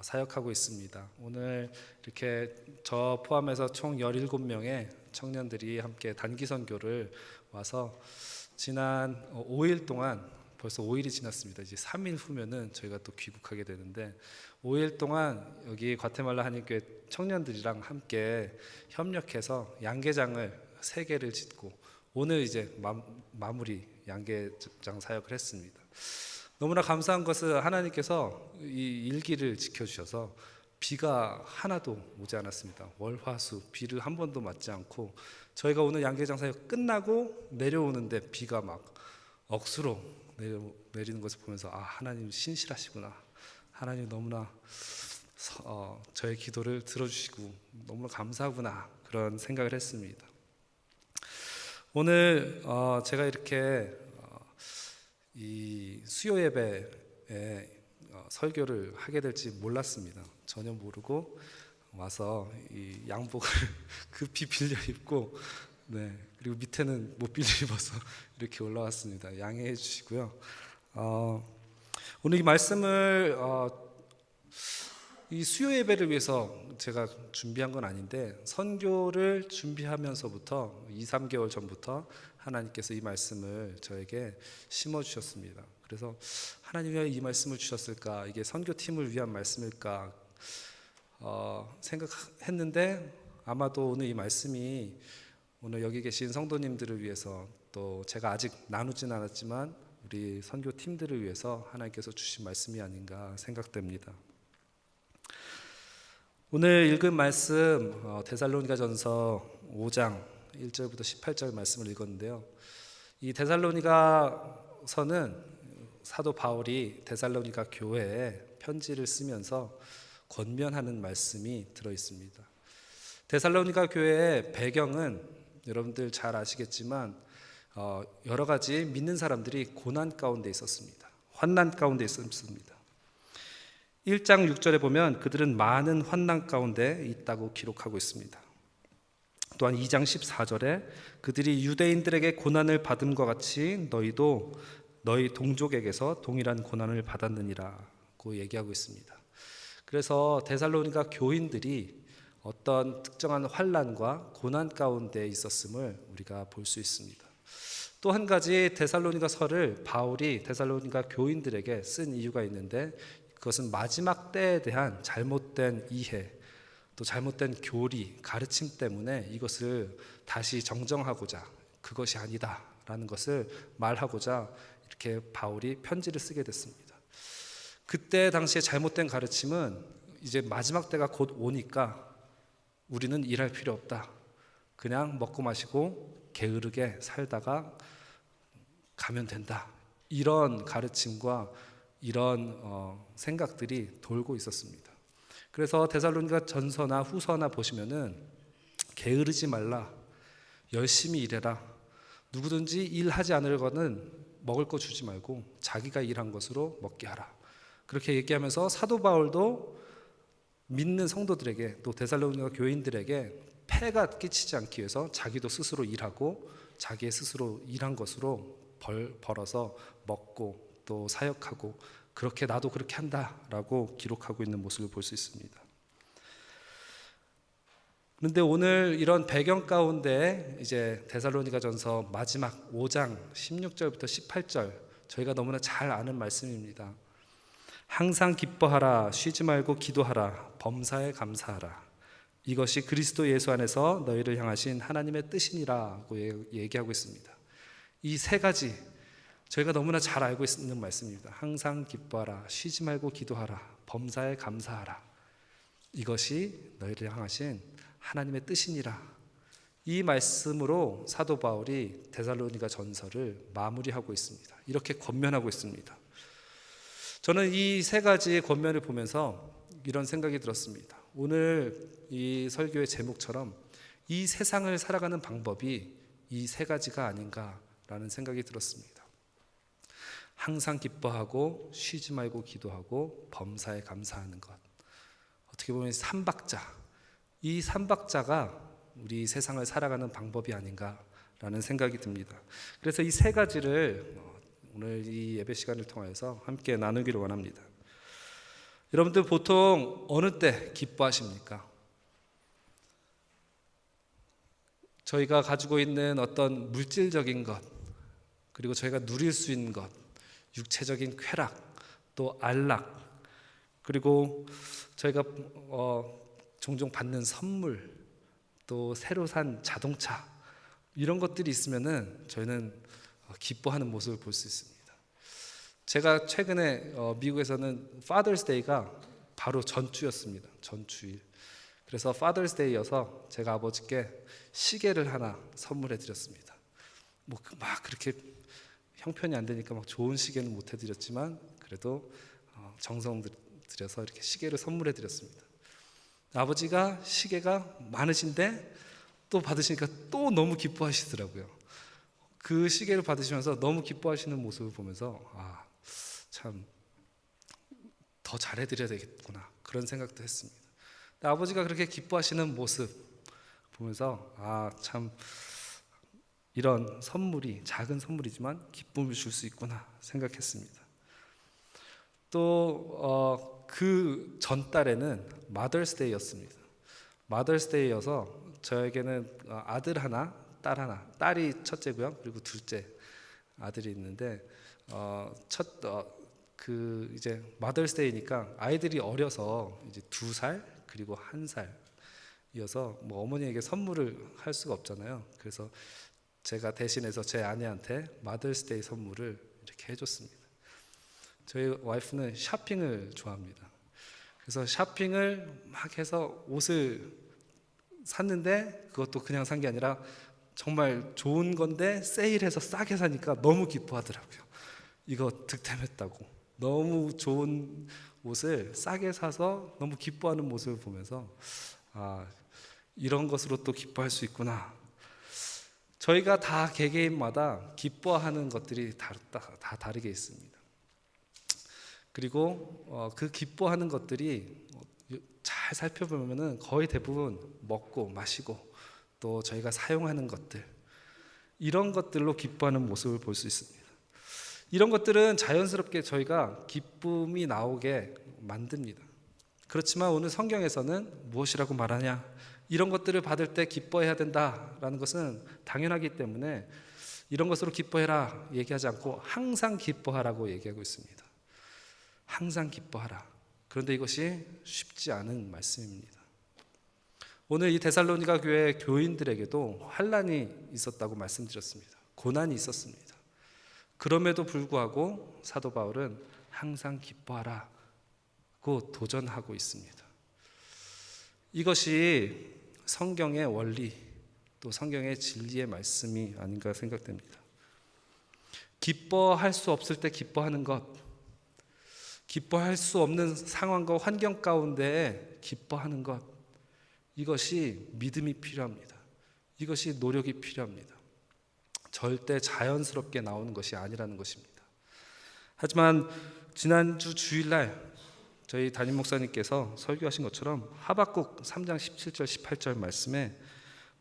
사역하고 있습니다. 오늘 이렇게 저 포함해서 총 17명의 청년들이 함께 단기 선교를 와서 지난 5일 동안, 벌써 5일이 지났습니다. 이제 3일 후면은 저희가 또 귀국하게 되는데 5일 동안 여기 과테말라 한인교회 청년들이랑 함께 협력해서 양계장을 3개를 짓고 오늘 이제 마무리 양계장 사역을 했습니다. 너무나 감사한 것은 하나님께서 이 일기를 지켜주셔서 비가 하나도 오지 않았습니다. 월, 화, 수 비를 한 번도 맞지 않고 저희가 오늘 양계장 사역 끝나고 내려오는데 비가 막 억수로 내리는 것을 보면서 하나님 신실하시구나, 하나님 너무나 저의 기도를 들어주시고 너무나 감사하구나, 그런 생각을 했습니다. 오늘 제가 이렇게 이 수요 예배에 설교를 하게 될지 몰랐습니다. 전혀 모르고 와서 이 양복을 급히 빌려 입고, 그리고 밑에는 못 빌려 입어서 이렇게 올라왔습니다. 양해해 주시고요. 오늘 이 말씀을 이 수요 예배를 위해서 제가 준비한 건 아닌데, 선교를 준비하면서부터 2-3개월 전부터 하나님께서 이 말씀을 저에게 심어주셨습니다. 그래서 하나님이 왜 이 말씀을 주셨을까, 이게 선교팀을 위한 말씀일까 생각했는데, 아마도 오늘 이 말씀이 오늘 여기 계신 성도님들을 위해서, 또 제가 아직 나누진 않았지만 우리 선교팀들을 위해서 하나님께서 주신 말씀이 아닌가 생각됩니다. 오늘 읽은 말씀 데살로니가전서 5장 1절부터 18절 말씀을 읽었는데요. 이 데살로니가서는 사도 바울이 데살로니가 교회에 편지를 쓰면서 권면하는 말씀이 들어 있습니다. 데살로니가 교회의 배경은 여러분들 잘 아시겠지만 여러 가지 믿는 사람들이 고난 가운데 있었습니다. 환난 가운데 있었습니다. 1장 6절에 보면 그들은 많은 환난 가운데 있다고 기록하고 있습니다. 또한 2장 14절에 그들이 유대인들에게 고난을 받음과 같이 너희도 너희 동족에게서 동일한 고난을 받았느니라고 얘기하고 있습니다. 그래서 데살로니가 교인들이 어떤 특정한 환난과 고난 가운데 있었음을 우리가 볼 수 있습니다. 또 한 가지 데살로니가서를 바울이 데살로니가 교인들에게 쓴 이유가 있는데, 그것은 마지막 때에 대한 잘못된 이해, 또 잘못된 교리, 가르침 때문에 이것을 다시 정정하고자, 그것이 아니다 라는 것을 말하고자 이렇게 바울이 편지를 쓰게 됐습니다. 그때 당시에 잘못된 가르침은 이제 마지막 때가 곧 오니까 우리는 일할 필요 없다, 그냥 먹고 마시고 게으르게 살다가 가면 된다, 이런 가르침과 이런 생각들이 돌고 있었습니다. 그래서 데살로니가 전서나 후서나 보시면은 게으르지 말라, 열심히 일해라, 누구든지 일하지 않을 거는 먹을 거 주지 말고 자기가 일한 것으로 먹게 하라, 그렇게 얘기하면서 사도 바울도 믿는 성도들에게, 또 데살로니가 교인들에게 폐가 끼치지 않기 위해서 자기도 스스로 일하고 자기의 스스로 일한 것으로 벌어서 먹고 또 사역하고, 그렇게 나도 그렇게 한다라고 기록하고 있는 모습을 볼 수 있습니다. 그런데 오늘 이런 배경 가운데 이제 데살로니가전서 마지막 5장 16절부터 18절, 저희가 너무나 잘 아는 말씀입니다. 항상 기뻐하라, 쉬지 말고 기도하라, 범사에 감사하라, 이것이 그리스도 예수 안에서 너희를 향하신 하나님의 뜻이니라고 얘기하고 있습니다. 이 세 가지 저희가 너무나 잘 알고 있는 말씀입니다. 항상 기뻐하라, 쉬지 말고 기도하라, 범사에 감사하라, 이것이 너희를 향하신 하나님의 뜻이니라. 이 말씀으로 사도 바울이 데살로니가 전서를 마무리하고 있습니다. 이렇게 권면하고 있습니다. 저는 이 세 가지의 권면을 보면서 이런 생각이 들었습니다. 오늘 이 설교의 제목처럼 이 세상을 살아가는 방법이 이 세 가지가 아닌가라는 생각이 들었습니다. 항상 기뻐하고 쉬지 말고 기도하고 범사에 감사하는 것. 어떻게 보면 삼박자, 이 삼박자가 우리 세상을 살아가는 방법이 아닌가라는 생각이 듭니다. 그래서 이 세 가지를 오늘 이 예배 시간을 통해서 함께 나누기를 원합니다. 여러분들 보통 어느 때 기뻐하십니까? 저희가 가지고 있는 어떤 물질적인 것, 그리고 저희가 누릴 수 있는 것, 육체적인 쾌락, 또 안락, 그리고 저희가 종종 받는 선물, 또 새로 산 자동차, 이런 것들이 있으면은 저희는 기뻐하는 모습을 볼 수 있습니다. 제가 최근에 미국에서는 Father's Day가 바로 전주였습니다. 전주일. 그래서 Father's Day여서 제가 아버지께 시계를 하나 선물해 드렸습니다. 뭐 막 그렇게 형편이 안 되니까 막 좋은 시계는 못 해드렸지만 그래도 정성 들여서 이렇게 시계를 선물해 드렸습니다. 아버지가 시계가 많으신데 또 받으시니까 또 너무 기뻐하시더라고요. 그 시계를 받으시면서 너무 기뻐하시는 모습을 보면서 참 더 잘해드려야 되겠구나, 그런 생각도 했습니다. 아버지가 그렇게 기뻐하시는 모습 보면서 참 이런 선물이, 작은 선물이지만 기쁨을 줄 수 있구나 생각했습니다. 또 그 전달에는 마더스데이였습니다. 마더스데이여서 저에게는 아들 하나, 딸 하나, 딸이 첫째고요. 그리고 둘째 아들이 있는데 이제 마더스데이니까 아이들이 어려서 이제 2살 그리고 1살이어서 뭐 어머니에게 선물을 할 수가 없잖아요. 그래서 제가 대신해서 제 아내한테 마더스데이 선물을 이렇게 해줬습니다. 저희 와이프는 쇼핑을 좋아합니다. 그래서 쇼핑을 막 해서 옷을 샀는데 그것도 그냥 산 게 아니라 정말 좋은 건데 세일해서 싸게 사니까 너무 기뻐하더라고요. 이거 득템했다고. 너무 좋은 옷을 싸게 사서 너무 기뻐하는 모습을 보면서 이런 것으로 또 기뻐할 수 있구나. 저희가 다 개개인마다 기뻐하는 것들이 다 다르게 있습니다. 그리고 그 기뻐하는 것들이 잘 살펴보면 거의 대부분 먹고 마시고 또 저희가 사용하는 것들, 이런 것들로 기뻐하는 모습을 볼 수 있습니다. 이런 것들은 자연스럽게 저희가 기쁨이 나오게 만듭니다. 그렇지만 오늘 성경에서는 무엇이라고 말하냐? 이런 것들을 받을 때 기뻐해야 된다라는 것은 당연하기 때문에 이런 것으로 기뻐해라 얘기하지 않고 항상 기뻐하라고 얘기하고 있습니다. 항상 기뻐하라. 그런데 이것이 쉽지 않은 말씀입니다. 오늘 이 데살로니가 교회 교인들에게도 환난이 있었다고 말씀드렸습니다. 고난이 있었습니다. 그럼에도 불구하고 사도 바울은 항상 기뻐하라고 도전하고 있습니다. 이것이 성경의 원리, 또 성경의 진리의 말씀이 아닌가 생각됩니다. 기뻐할 수 없을 때 기뻐하는 것, 기뻐할 수 없는 상황과 환경 가운데 기뻐하는 것, 이것이 믿음이 필요합니다. 이것이 노력이 필요합니다. 절대 자연스럽게 나오는 것이 아니라는 것입니다. 하지만 지난주 주일날 저희 담임 목사님께서 설교하신 것처럼 하박국 3장 17절 18절 말씀에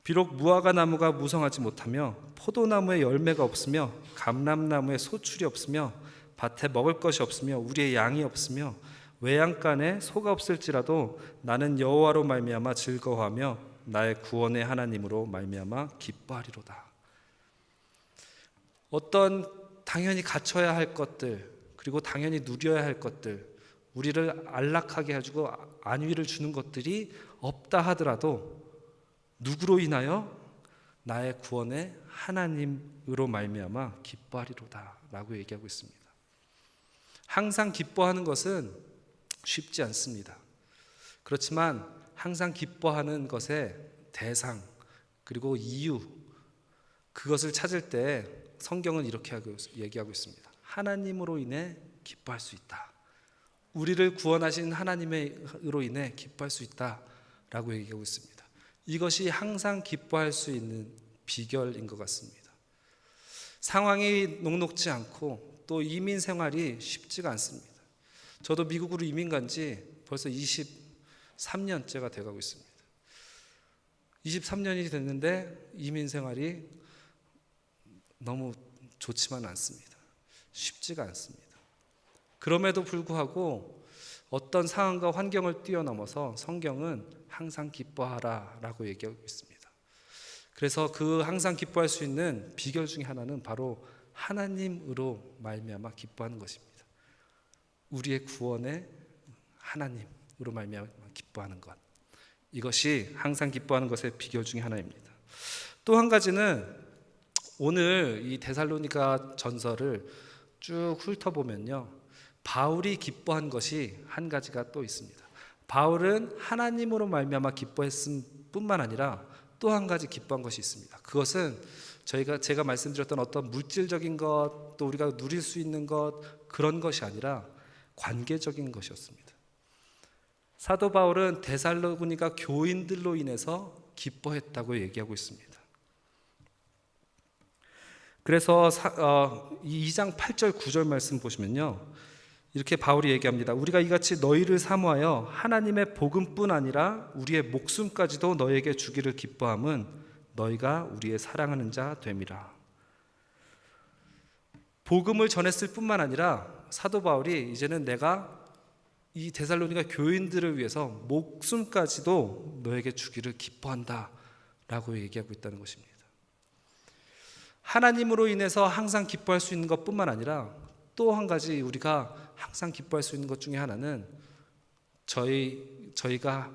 비록 무화과 나무가 무성하지 못하며 포도나무에 열매가 없으며 감람나무에 소출이 없으며 밭에 먹을 것이 없으며 우리의 양이 없으며 외양간에 소가 없을지라도 나는 여호와로 말미암아 즐거워하며 나의 구원의 하나님으로 말미암아 기뻐하리로다. 어떤 당연히 갖춰야 할 것들, 그리고 당연히 누려야 할 것들, 우리를 안락하게 해주고 안위를 주는 것들이 없다 하더라도 누구로 인하여? 나의 구원의 하나님으로 말미암아 기뻐하리로다 라고 얘기하고 있습니다. 항상 기뻐하는 것은 쉽지 않습니다. 그렇지만 항상 기뻐하는 것의 대상, 그리고 이유, 그것을 찾을 때 성경은 이렇게 얘기하고 있습니다. 하나님으로 인해 기뻐할 수 있다. 우리를 구원하신 하나님으로 인해 기뻐할 수 있다라고 얘기하고 있습니다. 이것이 항상 기뻐할 수 있는 비결인 것 같습니다. 상황이 녹록지 않고 또 이민 생활이 쉽지가 않습니다. 저도 미국으로 이민 간 지 벌써 23년째가 돼가고 있습니다. 23년이 됐는데 이민 생활이 너무 좋지만 않습니다. 쉽지가 않습니다. 그럼에도 불구하고 어떤 상황과 환경을 뛰어넘어서 성경은 항상 기뻐하라라고 얘기하고 있습니다. 그래서 그 항상 기뻐할 수 있는 비결 중에 하나는 바로 하나님으로 말미암아 기뻐하는 것입니다. 우리의 구원의 하나님으로 말미암아 기뻐하는 것, 이것이 항상 기뻐하는 것의 비결 중에 하나입니다. 또 한 가지는 오늘 이 데살로니가 전서를 쭉 훑어보면요, 바울이 기뻐한 것이 한 가지가 또 있습니다. 바울은 하나님으로 말미암아 기뻐했을 뿐만 아니라 또 한 가지 기뻐한 것이 있습니다. 그것은 제가 말씀드렸던 어떤 물질적인 것, 또 우리가 누릴 수 있는 것, 그런 것이 아니라 관계적인 것이었습니다. 사도 바울은 데살로니가 교인들로 인해서 기뻐했다고 얘기하고 있습니다. 그래서 2장 8절 9절 말씀 보시면요, 이렇게 바울이 얘기합니다. 우리가 이같이 너희를 사모하여 하나님의 복음뿐 아니라 우리의 목숨까지도 너에게 주기를 기뻐함은 너희가 우리의 사랑하는 자 됨이라. 복음을 전했을 뿐만 아니라 사도 바울이 이제는 내가 이 데살로니가 교인들을 위해서 목숨까지도 너에게 주기를 기뻐한다 라고 얘기하고 있다는 것입니다. 하나님으로 인해서 항상 기뻐할 수 있는 것뿐만 아니라 또 한 가지 우리가 항상 기뻐할 수 있는 것 중에 하나는 저희가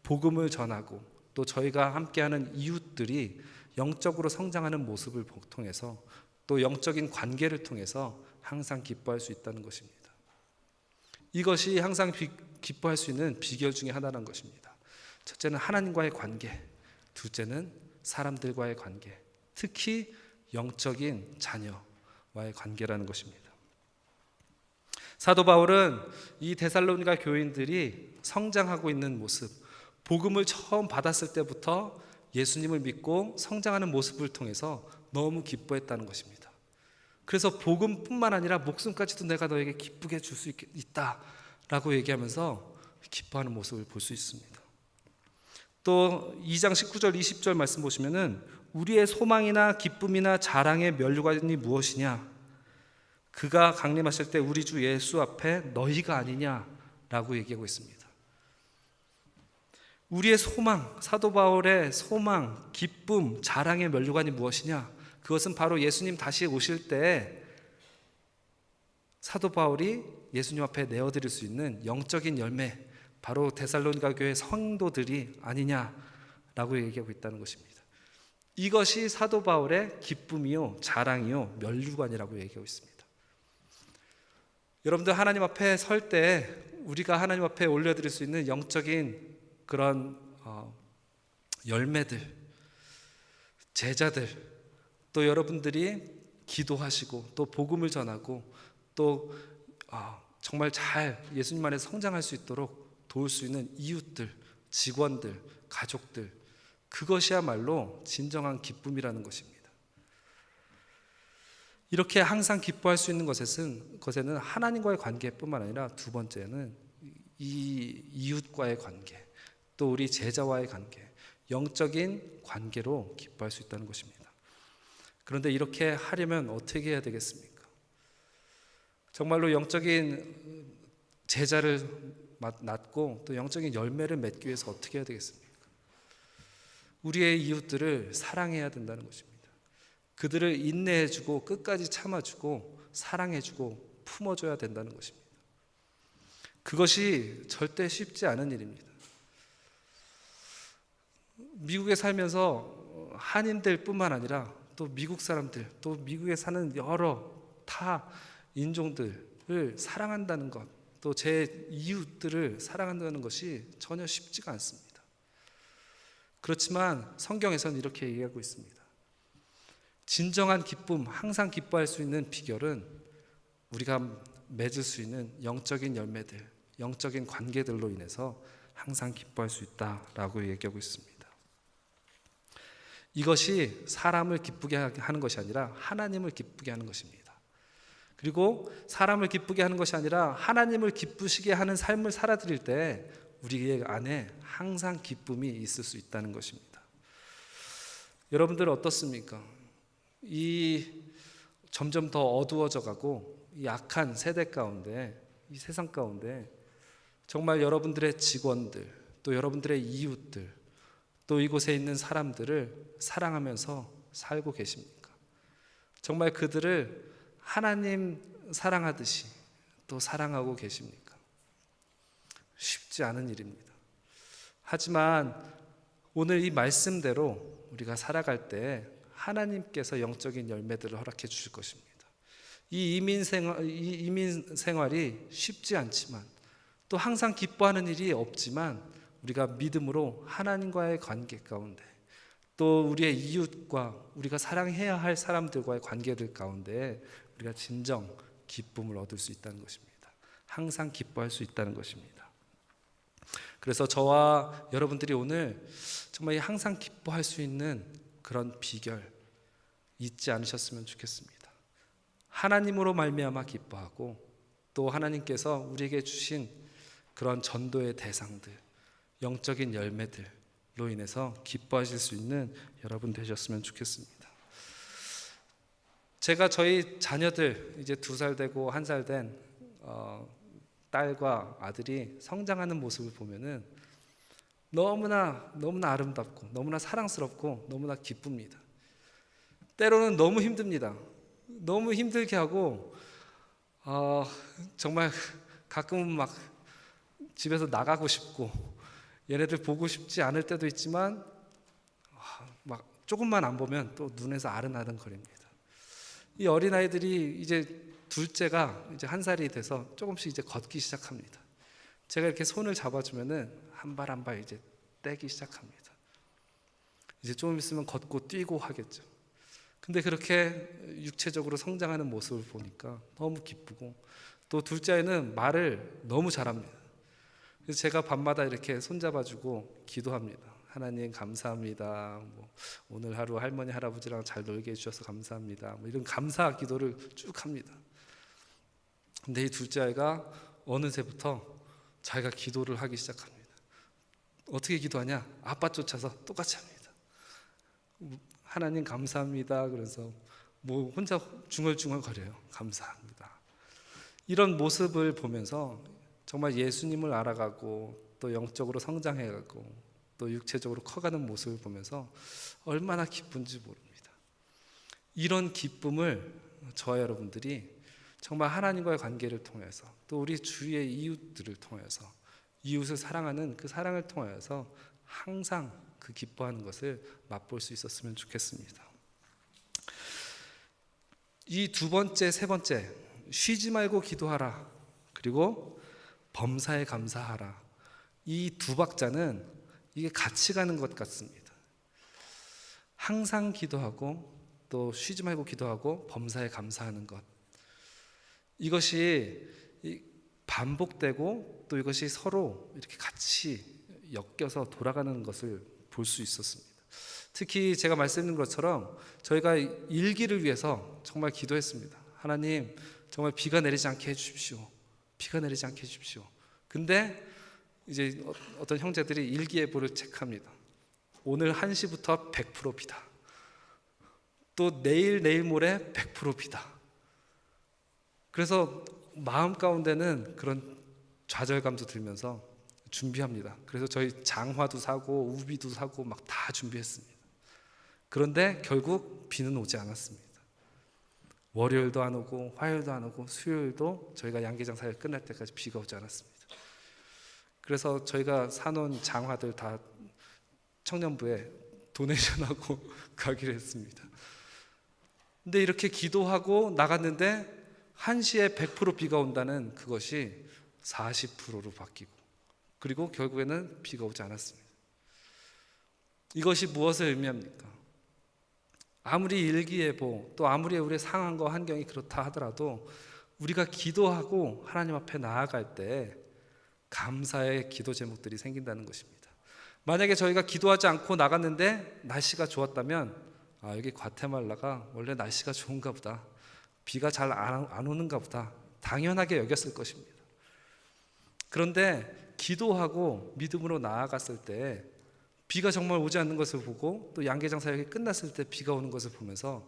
복음을 전하고 또 저희가 함께하는 이웃들이 영적으로 성장하는 모습을 통해서 또 영적인 관계를 통해서 항상 기뻐할 수 있다는 것입니다. 이것이 항상 기뻐할 수 있는 비결 중에 하나라는 것입니다. 첫째는 하나님과의 관계, 둘째는 사람들과의 관계, 특히 영적인 자녀와의 관계라는 것입니다. 사도 바울은 이 데살로니가 교인들이 성장하고 있는 모습, 복음을 처음 받았을 때부터 예수님을 믿고 성장하는 모습을 통해서 너무 기뻐했다는 것입니다. 그래서 복음뿐만 아니라 목숨까지도 내가 너에게 기쁘게 줄 수 있다라고 얘기하면서 기뻐하는 모습을 볼 수 있습니다. 또 2장 19절 20절 말씀 보시면은 우리의 소망이나 기쁨이나 자랑의 면류관이 무엇이냐? 그가 강림하실 때 우리 주 예수 앞에 너희가 아니냐라고 얘기하고 있습니다. 우리의 소망, 사도 바울의 소망, 기쁨, 자랑의 면류관이 무엇이냐? 그것은 바로 예수님 다시 오실 때 사도 바울이 예수님 앞에 내어드릴 수 있는 영적인 열매, 바로 데살로니가 교회 성도들이 아니냐라고 얘기하고 있다는 것입니다. 이것이 사도 바울의 기쁨이요, 자랑이요, 면류관이라고 얘기하고 있습니다. 여러분들 하나님 앞에 설 때 우리가 하나님 앞에 올려드릴 수 있는 영적인 그런 열매들, 제자들, 또 여러분들이 기도하시고 또 복음을 전하고 또 정말 잘 예수님 안에서 성장할 수 있도록 도울 수 있는 이웃들, 직원들, 가족들, 그것이야말로 진정한 기쁨이라는 것입니다. 이렇게 항상 기뻐할 수 있는 것에는 하나님과의 관계뿐만 아니라 두 번째는 이 이웃과의 관계, 또 우리 제자와의 관계, 영적인 관계로 기뻐할 수 있다는 것입니다. 그런데 이렇게 하려면 어떻게 해야 되겠습니까? 정말로 영적인 제자를 낳고 또 영적인 열매를 맺기 위해서 어떻게 해야 되겠습니까? 우리의 이웃들을 사랑해야 된다는 것입니다. 그들을 인내해주고 끝까지 참아주고 사랑해주고 품어줘야 된다는 것입니다. 그것이 절대 쉽지 않은 일입니다. 미국에 살면서 한인들 뿐만 아니라 또 미국 사람들, 또 미국에 사는 여러 타 인종들을 사랑한다는 것, 또 제 이웃들을 사랑한다는 것이 전혀 쉽지가 않습니다. 그렇지만 성경에서는 이렇게 얘기하고 있습니다. 진정한 기쁨, 항상 기뻐할 수 있는 비결은 우리가 맺을 수 있는 영적인 열매들, 영적인 관계들로 인해서 항상 기뻐할 수 있다라고 얘기하고 있습니다. 이것이 사람을 기쁘게 하는 것이 아니라 하나님을 기쁘게 하는 것입니다. 그리고 사람을 기쁘게 하는 것이 아니라 하나님을 기쁘시게 하는 삶을 살아드릴 때 우리 안에 항상 기쁨이 있을 수 있다는 것입니다. 여러분들 어떻습니까? 이 점점 더 어두워져 가고 이 악한 세대 가운데, 이 세상 가운데 정말 여러분들의 직원들, 또 여러분들의 이웃들, 또 이곳에 있는 사람들을 사랑하면서 살고 계십니까? 정말 그들을 하나님 사랑하듯이 또 사랑하고 계십니까? 쉽지 않은 일입니다. 하지만 오늘 이 말씀대로 우리가 살아갈 때 하나님께서 영적인 열매들을 허락해 주실 것입니다. 이 이민 생활이 쉽지 않지만 또 항상 기뻐하는 일이 없지만 우리가 믿음으로 하나님과의 관계 가운데 또 우리의 이웃과 우리가 사랑해야 할 사람들과의 관계들 가운데 우리가 진정 기쁨을 얻을 수 있다는 것입니다. 항상 기뻐할 수 있다는 것입니다. 그래서 저와 여러분들이 오늘 정말 항상 기뻐할 수 있는 그런 비결 잊지 않으셨으면 좋겠습니다. 하나님으로 말미암아 기뻐하고 또 하나님께서 우리에게 주신 그런 전도의 대상들, 영적인 열매들로 인해서 기뻐하실 수 있는 여러분 되셨으면 좋겠습니다. 제가 저희 자녀들 이제 2살 되고 1살 된 딸과 아들이 성장하는 모습을 보면은 너무나 아름답고 너무나 사랑스럽고 너무나 기쁩니다. 때로는 너무 힘듭니다. 너무 힘들게 하고 정말 가끔은 막 집에서 나가고 싶고 얘네들 보고 싶지 않을 때도 있지만 막 조금만 안 보면 또 눈에서 아른아른거립니다. 이 어린아이들이 이제 둘째가 이제 1살이 돼서 조금씩 이제 걷기 시작합니다. 제가 이렇게 손을 잡아주면은 한 발 한 발 이제 떼기 시작합니다. 이제 조금 있으면 걷고 뛰고 하겠죠. 근데 그렇게 육체적으로 성장하는 모습을 보니까 너무 기쁘고 또 둘째 아이는 말을 너무 잘합니다. 그래서 제가 밤마다 이렇게 손잡아주고 기도합니다. 하나님 감사합니다. 오늘 하루 할머니 할아버지랑 잘 놀게 해주셔서 감사합니다. 이런 감사 기도를 쭉 합니다. 근데 이 둘째 아이가 어느새부터 자기가 기도를 하기 시작합니다. 어떻게 기도하냐? 아빠 쫓아서 똑같이 합니다. 하나님 감사합니다. 그래서 혼자 중얼중얼 거려요. 감사합니다. 이런 모습을 보면서 정말 예수님을 알아가고 또 영적으로 성장해가고 또 육체적으로 커가는 모습을 보면서 얼마나 기쁜지 모릅니다. 이런 기쁨을 저와 여러분들이 정말 하나님과의 관계를 통해서 또 우리 주위의 이웃들을 통해서 이웃을 사랑하는 그 사랑을 통해서 항상 그 기뻐하는 것을 맛볼 수 있었으면 좋겠습니다. 이 2번째, 3번째 쉬지 말고 기도하라 그리고 범사에 감사하라 이 2박자는 이게 같이 가는 것 같습니다. 항상 기도하고 또 쉬지 말고 기도하고 범사에 감사하는 것 이것이 반복되고 또 이것이 서로 이렇게 같이 엮여서 돌아가는 것을 볼 수 있었습니다. 특히 제가 말씀드린 것처럼 저희가 일기를 위해서 정말 기도했습니다. 하나님 정말 비가 내리지 않게 해주십시오. 비가 내리지 않게 해주십시오. 근데 이제 어떤 형제들이 일기예보를 체크합니다. 오늘 1시부터 100% 비다. 또 내일 모레 100% 비다. 그래서 마음 가운데는 그런 좌절감도 들면서 준비합니다. 그래서 저희 장화도 사고 우비도 사고 막 다 준비했습니다. 그런데 결국 비는 오지 않았습니다. 월요일도 안 오고 화요일도 안 오고 수요일도 저희가 양계장 사역 끝날 때까지 비가 오지 않았습니다. 그래서 저희가 사놓은 장화들 다 청년부에 도네이션하고 가기로 했습니다. 근데 이렇게 기도하고 나갔는데 1시에 100% 비가 온다는 그것이 40%로 바뀌고 그리고 결국에는 비가 오지 않았습니다. 이것이 무엇을 의미합니까? 아무리 일기예보 또 아무리 우리의 상황과 환경이 그렇다 하더라도 우리가 기도하고 하나님 앞에 나아갈 때 감사의 기도 제목들이 생긴다는 것입니다. 만약에 저희가 기도하지 않고 나갔는데 날씨가 좋았다면 여기 과테말라가 원래 날씨가 좋은가 보다. 비가 잘 안 오는가 보다. 당연하게 여겼을 것입니다. 그런데 기도하고 믿음으로 나아갔을 때 비가 정말 오지 않는 것을 보고 또 양계장 사역이 끝났을 때 비가 오는 것을 보면서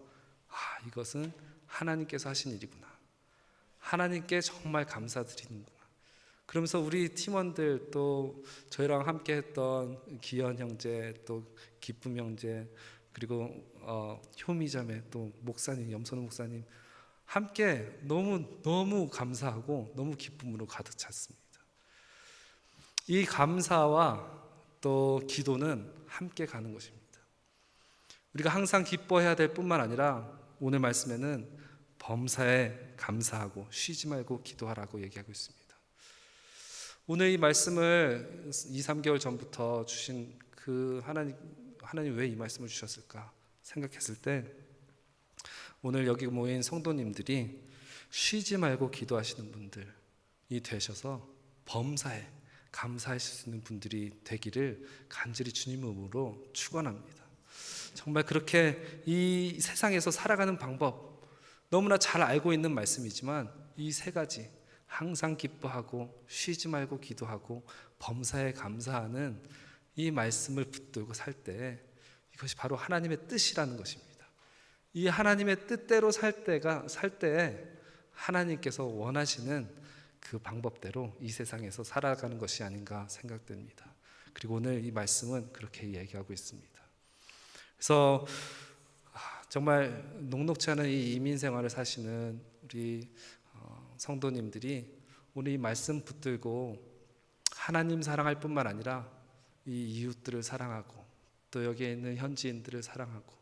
이것은 하나님께서 하신 일이구나. 하나님께 정말 감사드리는구나. 그러면서 우리 팀원들 또 저희랑 함께 했던 기현 형제, 또 기쁨 형제, 그리고 효미자매, 또 목사님, 염선우 목사님 함께 너무 감사하고 너무 기쁨으로 가득 찼습니다. 이 감사와 또 기도는 함께 가는 것입니다. 우리가 항상 기뻐해야 될 뿐만 아니라 오늘 말씀에는 범사에 감사하고 쉬지 말고 기도하라고 얘기하고 있습니다. 오늘 이 말씀을 2-3개월 전부터 주신 그 하나님 왜 이 말씀을 주셨을까 생각했을 때 오늘 여기 모인 성도님들이 쉬지 말고 기도하시는 분들이 되셔서 범사에 감사하실 수 있는 분들이 되기를 간절히 주님 이름으로 축원합니다. 정말 그렇게 이 세상에서 살아가는 방법 너무나 잘 알고 있는 말씀이지만 이 세 가지 항상 기뻐하고 쉬지 말고 기도하고 범사에 감사하는 이 말씀을 붙들고 살 때 이것이 바로 하나님의 뜻이라는 것입니다. 이 하나님의 뜻대로 살 때에 하나님께서 원하시는 그 방법대로 이 세상에서 살아가는 것이 아닌가 생각됩니다. 그리고 오늘 이 말씀은 그렇게 얘기하고 있습니다. 그래서 정말 녹록지 않은 이 이민 생활을 사시는 우리 성도님들이 오늘 이 말씀 붙들고 하나님 사랑할 뿐만 아니라 이 이웃들을 사랑하고 또 여기에 있는 현지인들을 사랑하고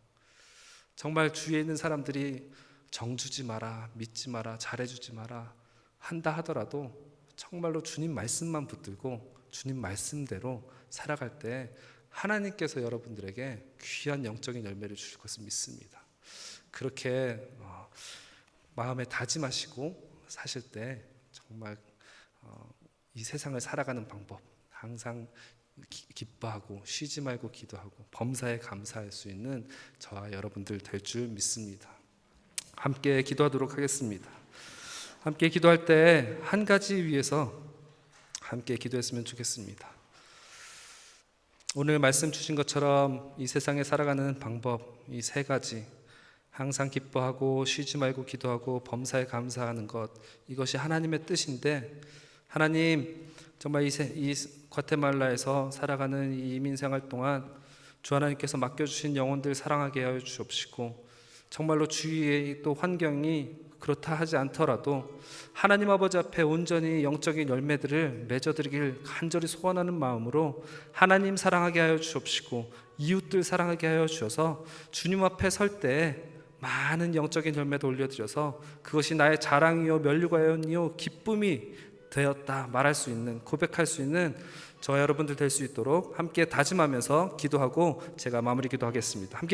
정말 주위에 있는 사람들이 정주지 마라, 믿지 마라, 잘해주지 마라 한다 하더라도 정말로 주님 말씀만 붙들고 주님 말씀대로 살아갈 때 하나님께서 여러분들에게 귀한 영적인 열매를 주실 것을 믿습니다. 그렇게 마음에 다짐하시고 사실 때 정말 이 세상을 살아가는 방법 항상 기뻐하고 쉬지 말고 기도하고 범사에 감사할 수 있는 저와 여러분들 될 줄 믿습니다. 함께 기도하도록 하겠습니다. 함께 기도할 때 한 가지 위해서 함께 기도했으면 좋겠습니다. 오늘 말씀 주신 것처럼 이 세상에 살아가는 방법 이 세 가지 항상 기뻐하고 쉬지 말고 기도하고 범사에 감사하는 것 이것이 하나님의 뜻인데 하나님 정말 이 과테말라에서 살아가는 이 이민 생활 동안 주 하나님께서 맡겨주신 영혼들 사랑하게 하여 주옵시고 정말로 주위의 또 환경이 그렇다 하지 않더라도 하나님 아버지 앞에 온전히 영적인 열매들을 맺어드리길 간절히 소원하는 마음으로 하나님 사랑하게 하여 주옵시고 이웃들 사랑하게 하여 주셔서 주님 앞에 설 때 많은 영적인 열매도 올려드려서 그것이 나의 자랑이요 면류관이요 기쁨이 되었다 말할 수 있는 고백할 수 있는 저와 여러분들 될 수 있도록 함께 다짐하면서 기도하고 제가 마무리 기도하겠습니다. 함께